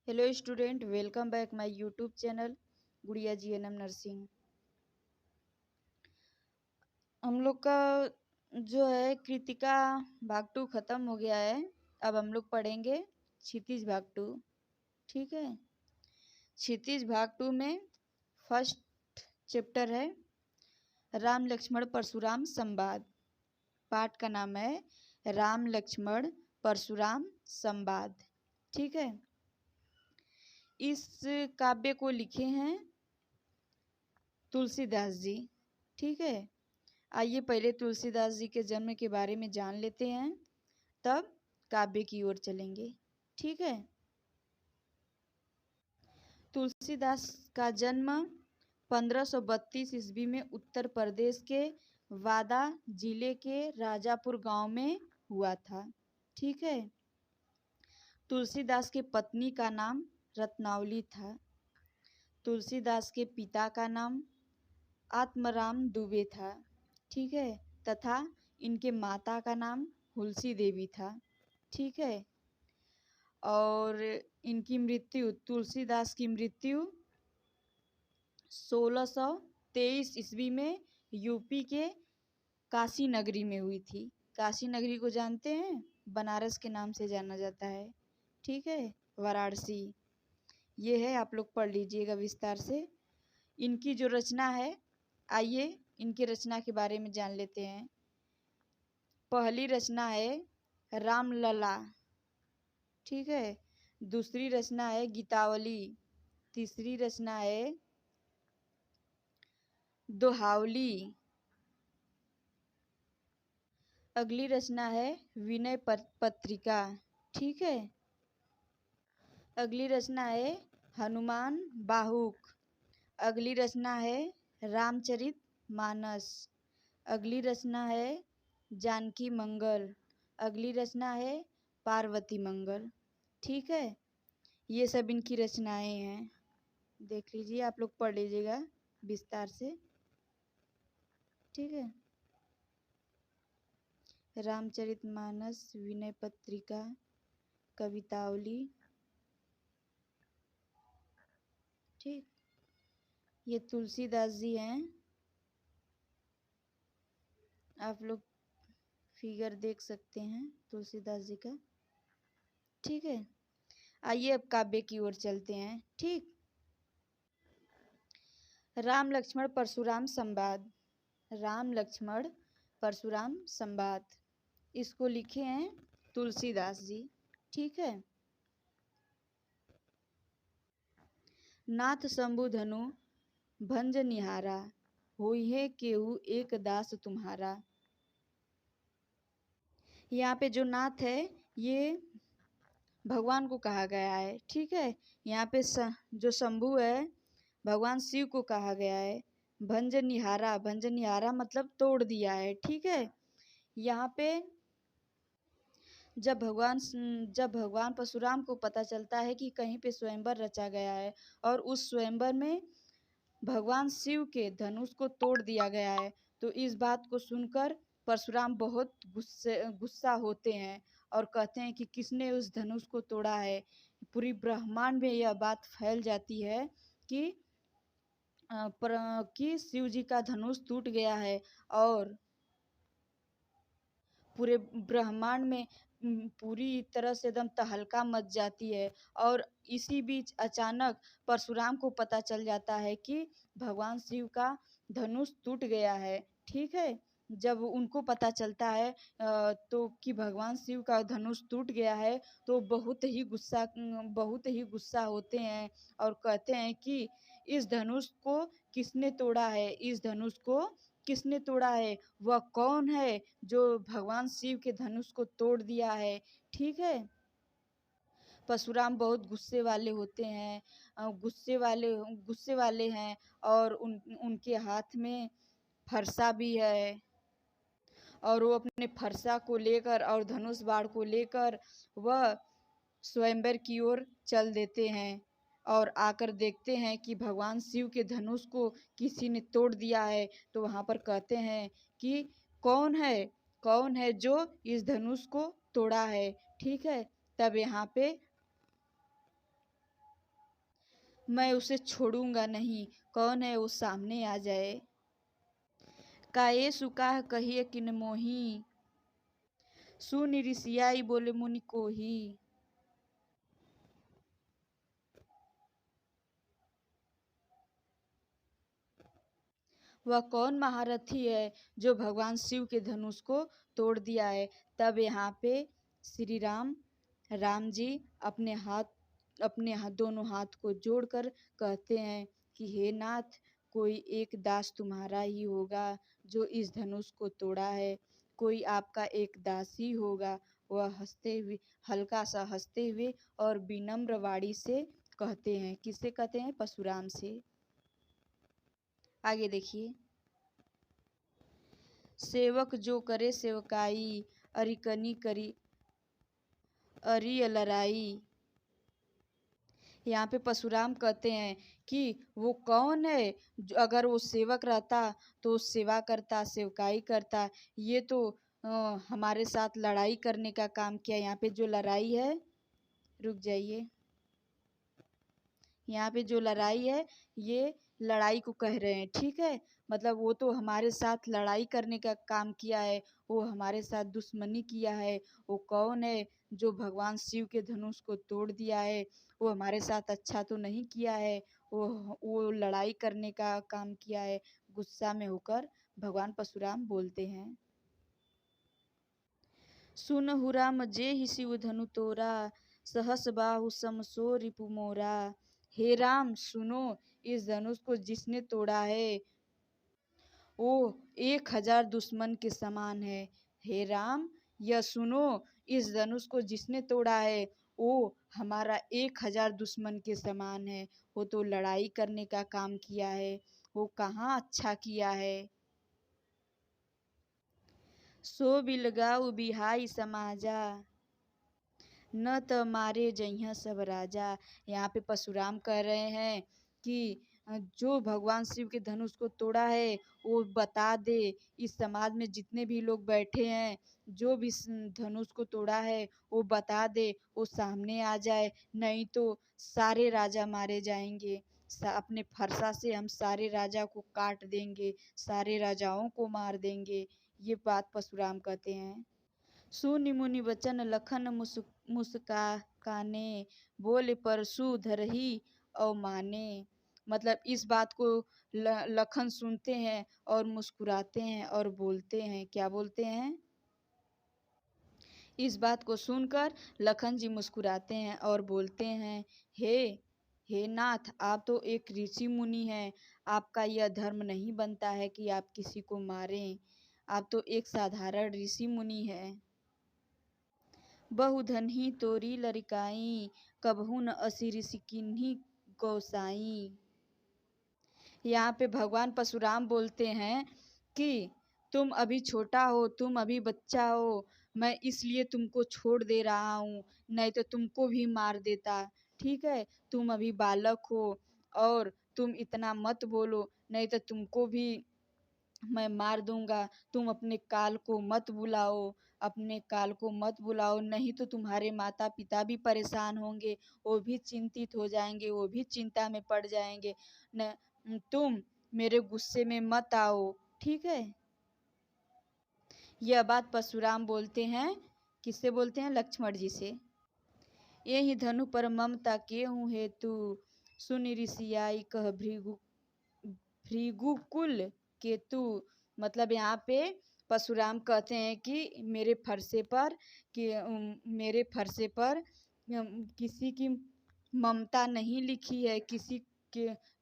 Hello student, welcome back my YouTube channel गुड़िया GNM nursing. हम लोग का जो है कृतिका भाग 2 ख़त्म हो गया है। अब हम लोग पढ़ेंगे क्षितिज भाग 2। ठीक है, क्षितिज भाग 2 में फर्स्ट चैप्टर है राम लक्ष्मण परशुराम संवाद। पाठ का नाम है राम लक्ष्मण परशुराम संवाद। ठीक है, इस काव्य को लिखे हैं तुलसीदास जी। ठीक है, आइए पहले तुलसीदास जी के जन्म के बारे में जान लेते हैं, तब काव्य की ओर चलेंगे। ठीक है, तुलसीदास का जन्म 1532 ईस्वी में उत्तर प्रदेश के वादा जिले के राजापुर गांव में हुआ था। ठीक है, तुलसीदास के पत्नी का नाम रत्नावली था। तुलसीदास के पिता का नाम आत्मराम दुबे था। ठीक है, तथा इनके माता का नाम हुलसी देवी था। ठीक है, और इनकी मृत्यु तुलसीदास की मृत्यु 1623 ईस्वी में यूपी के काशी नगरी में हुई थी। काशी नगरी को जानते हैं, बनारस के नाम से जाना जाता है। ठीक है, वाराणसी ये है, आप लोग पढ़ लीजिएगा विस्तार से। इनकी जो रचना है, आइए इनकी रचना के बारे में जान लेते हैं। पहली रचना है रामलला। ठीक है, दूसरी रचना है गीतावली। तीसरी रचना है दोहावली। अगली रचना है विनय पत्रिका। ठीक है, अगली रचना है हनुमान बाहुक। अगली रचना है रामचरित मानस। अगली रचना है जानकी मंगल। अगली रचना है पार्वती मंगल। ठीक है, ये सब इनकी रचनाएं हैं, देख लीजिए, आप लोग पढ़ लीजिएगा विस्तार से। ठीक है, रामचरितमानस, विनय पत्रिका, कवितावली। ठीक, ये तुलसीदास जी हैं, आप लोग फिगर देख सकते हैं तुलसीदास जी का। ठीक है, आइए अब काव्य की ओर चलते हैं। ठीक, राम लक्ष्मण परशुराम संवाद। राम लक्ष्मण परशुराम संवाद, इसको लिखे हैं तुलसीदास जी। ठीक है, नाथ शंभु धनु भंज निहारा, होई है केहू एक दास तुम्हारा। यहाँ पे जो नाथ है ये भगवान को कहा गया है। ठीक है, यहाँ पे जो शंभु है भगवान शिव को कहा गया है। भंज निहारा, भंज निहारा मतलब तोड़ दिया है। ठीक है, यहाँ पे जब भगवान परशुराम को पता चलता है कि कहीं पे स्वयंवर रचा गया है और उस स्वयंवर में भगवान शिव के धनुष को तोड़ दिया गया है, तो इस बात को सुनकर परशुराम बहुत गुस्सा होते हैं और कहते हैं कि किसने उस धनुष को तोड़ा है। पूरी ब्रह्मांड में यह बात फैल जाती है कि शिव जी का धनुष टूट गया है और पूरे ब्रह्मांड में पूरी तरह से एकदम तहलका मच जाती है। और इसी बीच अचानक परशुराम को पता चल जाता है कि भगवान शिव का धनुष टूट गया है। ठीक है, जब उनको पता चलता है तो कि भगवान शिव का धनुष टूट गया है, तो बहुत ही गुस्सा होते हैं और कहते हैं कि इस धनुष को किसने तोड़ा है, इस धनुष को किसने तोड़ा है, वह कौन है जो भगवान शिव के धनुष को तोड़ दिया है। ठीक है, परशुराम बहुत गुस्से वाले होते हैं, गुस्से वाले हैं और उनके हाथ में फरसा भी है और वो अपने फरसा को लेकर और धनुष बाण को लेकर वह स्वयंवर की ओर चल देते हैं और आकर देखते हैं कि भगवान शिव के धनुष को किसी ने तोड़ दिया है। तो वहाँ पर कहते हैं कि कौन है जो इस धनुष को तोड़ा है। ठीक है, तब यहाँ पे मैं उसे छोड़ूंगा नहीं, कौन है वो सामने आ जाए। काये सुकाह कहिए किन मोही, सुनि ऋषियाई बोले मुनि कोही। वह कौन महारथी है जो भगवान शिव के धनुष को तोड़ दिया है। तब यहाँ पे श्री राम जी अपने दोनों हाथ को जोड़कर कहते हैं कि हे नाथ, कोई एक दास तुम्हारा ही होगा जो इस धनुष को तोड़ा है, कोई आपका एक दास ही होगा। वह हंसते हुए, हल्का सा हंसते हुए और विनम्र वाणी से कहते हैं। किससे कहते हैं? परशुराम से। आगे देखिए। सेवक जो करे सेवकाई, अरिकनी करी अरियलराई। यहाँ पे परशुराम कहते हैं कि वो कौन है, अगर वो सेवक रहता तो सेवा करता, सेवकाई करता। ये तो हमारे साथ लड़ाई करने का काम किया। यहाँ पे जो लड़ाई है, रुक जाइए, यहाँ पे जो लड़ाई है ये लड़ाई को कह रहे हैं, ठीक है। मतलब वो तो हमारे साथ लड़ाई करने का काम किया है, वो हमारे साथ दुश्मनी किया है। वो कौन है जो भगवान शिव के धनुष को तोड़ दिया है? वो हमारे साथ अच्छा तो नहीं किया है, वो लड़ाई करने का काम किया है। गुस्सा में होकर भगवान परशुराम बोलते हैं। सुनहु राम जेहि शिव धनु तोरा, सहस बाहु समसो रिपु मोरा। हे राम सुनो, इस धनुष को जिसने तोड़ा है वो 1000 दुश्मन के समान है। हे राम, यह सुनो, इस धनुष को जिसने तोड़ा है वो हमारा 1000 दुश्मन के समान है। वो तो लड़ाई करने का काम किया है, वो कहाँ अच्छा किया है। सो बिलगाऊ बिहाई समाजा, न त मारे जइहा सब राजा। यहाँ पे परशुराम कह रहे हैं कि जो भगवान शिव के धनुष को तोड़ा है वो बता दे। इस समाज में जितने भी लोग बैठे हैं, जो भी धनुष को तोड़ा है वो बता दे, वो सामने आ जाए, नहीं तो सारे राजा मारे जाएंगे। अपने फरसा से हम सारे राजा को काट देंगे, सारे राजाओं को मार देंगे। ये बात परशुराम कहते हैं। सुनि मुनि वचन लखन मुस्का काने, बोले परशु धरही अवमाने। मतलब इस बात को लखन सुनते हैं और मुस्कुराते हैं और बोलते हैं। क्या बोलते हैं? इस बात को सुनकर लखन जी मुस्कुराते हैं और बोलते हैं, हे हे नाथ, आप तो एक ऋषि मुनि हैं, आपका यह धर्म नहीं बनता है कि आप किसी को मारें। आप तो एक साधारण ऋषि मुनि हैं। बहुधनहि तोरी लरिकाई, कबहू न असी ऋषि किन्ही गोसाई। यहाँ पे भगवान परशुराम बोलते हैं कि तुम अभी छोटा हो, तुम अभी बच्चा हो, मैं इसलिए तुमको छोड़ दे रहा हूँ, नहीं तो तुमको भी मार देता। ठीक है, तुम अभी बालक हो और तुम इतना मत बोलो, नहीं तो तुमको भी मैं मार दूंगा। तुम अपने काल को मत बुलाओ, अपने काल को मत बुलाओ, नहीं तो तुम्हारे माता पिता भी परेशान होंगे, वो भी चिंतित हो जाएंगे, वो भी चिंता में पड़ जाएंगे। न तुम मेरे गुस्से में मत आओ, ठीक है। यह बात परशुराम बोलते हैं। किससे बोलते हैं? लक्ष्मण जी से। यही धनु पर ममता के हूँ हेतु, सुनि ऋषियाई कह भृगुकुल केतु। मतलब यहाँ पे परशुराम कहते हैं कि मेरे फरसे पर किसी की ममता नहीं लिखी है,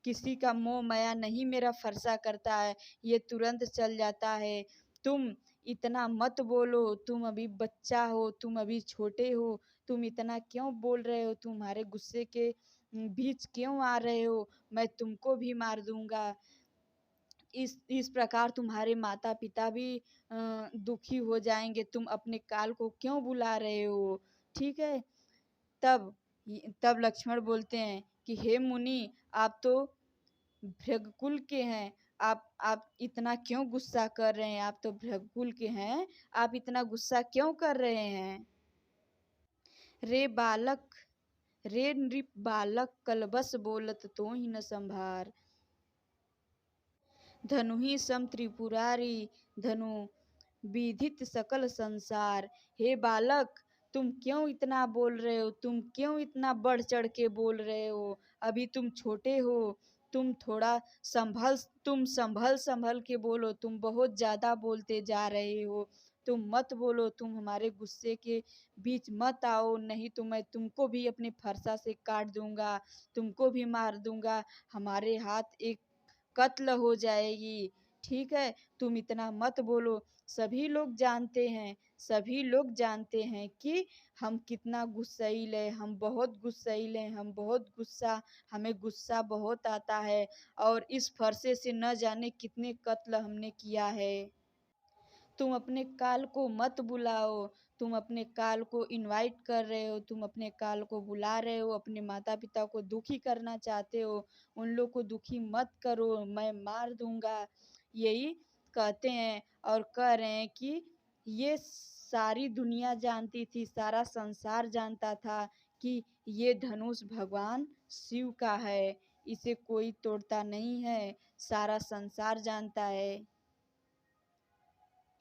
किसी का मोह माया नहीं मेरा फरसा करता है, ये तुरंत चल जाता है। तुम इतना मत बोलो, तुम अभी बच्चा हो, तुम अभी छोटे हो, तुम इतना क्यों बोल रहे हो, तुम्हारे गुस्से के बीच क्यों आ रहे हो, मैं तुमको भी मार दूंगा। इस प्रकार तुम्हारे माता पिता भी दुखी हो जाएंगे, तुम अपने काल को क्यों बुला रहे हो, ठीक है। तब तब लक्ष्मण बोलते हैं कि हे मुनि, आप तो भृगुकुल के हैं, आप इतना क्यों गुस्सा कर रहे हैं? आप तो भृगुकुल के हैं, आप इतना गुस्सा क्यों कर रहे हैं? रे बालक रे नृप बालक कलबस बोलत तोहि न संभार। धनु ही सम त्रिपुरारी धनु विदित सकल संसार। हे बालक, तुम क्यों इतना बोल रहे हो? तुम क्यों इतना बढ़ चढ़ के बोल रहे हो? अभी तुम छोटे हो। तुम थोड़ा संभल तुम संभल संभल के बोलो। तुम बहुत ज़्यादा बोलते जा रहे हो। तुम मत बोलो। तुम हमारे गुस्से के बीच मत आओ, नहीं तो मैं तुमको भी अपने फरसा से काट दूंगा, तुमको भी मार दूंगा। हमारे हाथ एक कत्ल हो जाएगी। ठीक है, तुम इतना मत बोलो। सभी लोग जानते हैं कि हम कितना गुस्सैल है। हम बहुत गुस्सैल हैं। हमें गुस्सा बहुत आता है और इस फरसे से न जाने कितने कत्ल हमने किया है। तुम अपने काल को मत बुलाओ। तुम अपने काल को इनवाइट कर रहे हो। तुम अपने काल को बुला रहे हो। अपने माता पिता को दुखी करना चाहते हो। उन लोग को दुखी मत करो, मैं मार दूंगा। यही कहते हैं और कह रहे हैं कि ये सारी दुनिया जानती थी, सारा संसार जानता था कि ये धनुष भगवान शिव का है। इसे कोई तोड़ता नहीं है, सारा संसार जानता है।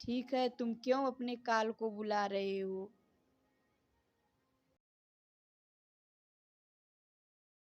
ठीक है, तुम क्यों अपने काल को बुला रहे हो?